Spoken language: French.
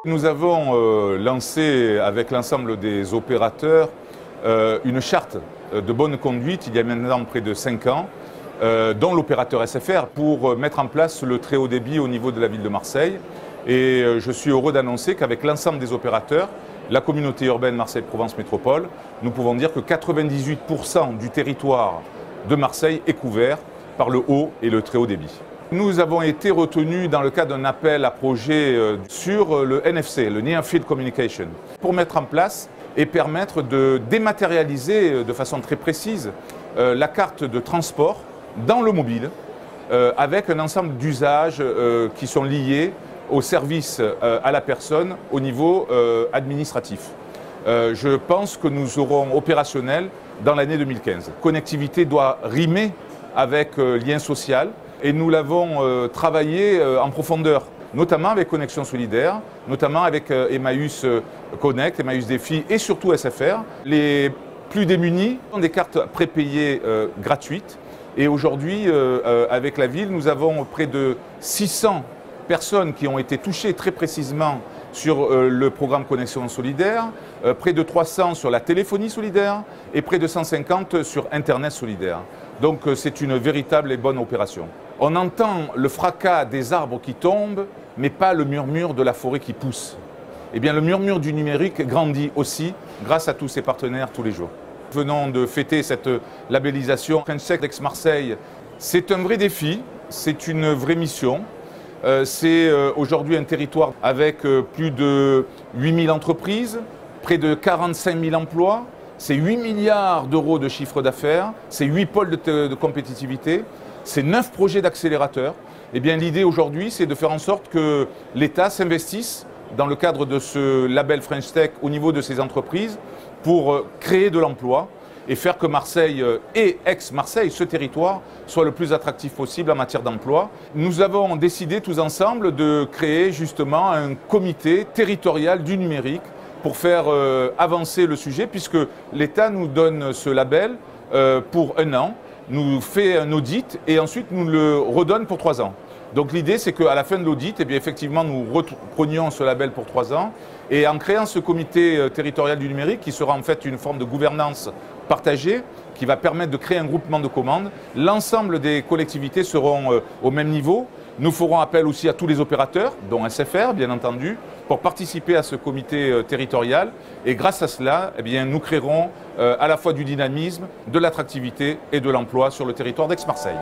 Nous avons lancé avec l'ensemble des opérateurs une charte de bonne conduite il y a maintenant près de 5 ans, dont l'opérateur SFR, pour mettre en place le très haut débit au niveau de la ville de Marseille. Et je suis heureux d'annoncer qu'avec l'ensemble des opérateurs, la communauté urbaine Marseille-Provence Métropole, nous pouvons dire que 98% du territoire de Marseille est couvert par le haut et le très haut débit. Nous avons été retenus dans le cadre d'un appel à projet sur le NFC, le Near Field Communication, pour mettre en place et permettre de dématérialiser de façon très précise la carte de transport dans le mobile avec un ensemble d'usages qui sont liés au service à la personne au niveau administratif. Je pense que nous serons opérationnels dans l'année 2015. Connectivité doit rimer avec lien social et nous l'avons travaillé en profondeur, notamment avec Connexion Solidaire, notamment avec Emmaüs Connect, Emmaüs Défi et surtout SFR. Les plus démunis ont des cartes prépayées gratuites et aujourd'hui, avec la ville, nous avons près de 600 personnes qui ont été touchées très précisément sur le programme Connexion Solidaire, près de 300 sur la téléphonie solidaire et près de 150 sur Internet solidaire. Donc c'est une véritable et bonne opération. On entend le fracas des arbres qui tombent, mais pas le murmure de la forêt qui pousse. Eh bien, le murmure du numérique grandit aussi grâce à tous ces partenaires tous les jours. Venons de fêter cette labellisation FrenchTech d'Aix-Marseille. C'est un vrai défi, c'est une vraie mission. C'est aujourd'hui un territoire avec plus de 8000 entreprises, près de 45 000 emplois, c'est 8 milliards d'euros de chiffre d'affaires, c'est 8 pôles de compétitivité, c'est 9 projets d'accélérateurs. Eh bien, l'idée aujourd'hui, c'est de faire en sorte que l'État s'investisse dans le cadre de ce label French Tech au niveau de ces entreprises pour créer de l'emploi et faire que Marseille et Aix-Marseille, ce territoire, soit le plus attractif possible en matière d'emploi. Nous avons décidé tous ensemble de créer justement un comité territorial du numérique pour faire avancer le sujet, puisque l'État nous donne ce label pour 1 an, nous fait un audit et ensuite nous le redonne pour 3 ans. Donc l'idée, c'est qu'à la fin de l'audit, eh bien, effectivement, nous reprenions ce label pour 3 ans. Et en créant ce comité territorial du numérique, qui sera en fait une forme de gouvernance partagée, qui va permettre de créer un groupement de commandes, l'ensemble des collectivités seront au même niveau. Nous ferons appel aussi à tous les opérateurs, dont SFR, bien entendu, pour participer à ce comité territorial. Et grâce à cela, eh bien, nous créerons à la fois du dynamisme, de l'attractivité et de l'emploi sur le territoire d'Aix-Marseille.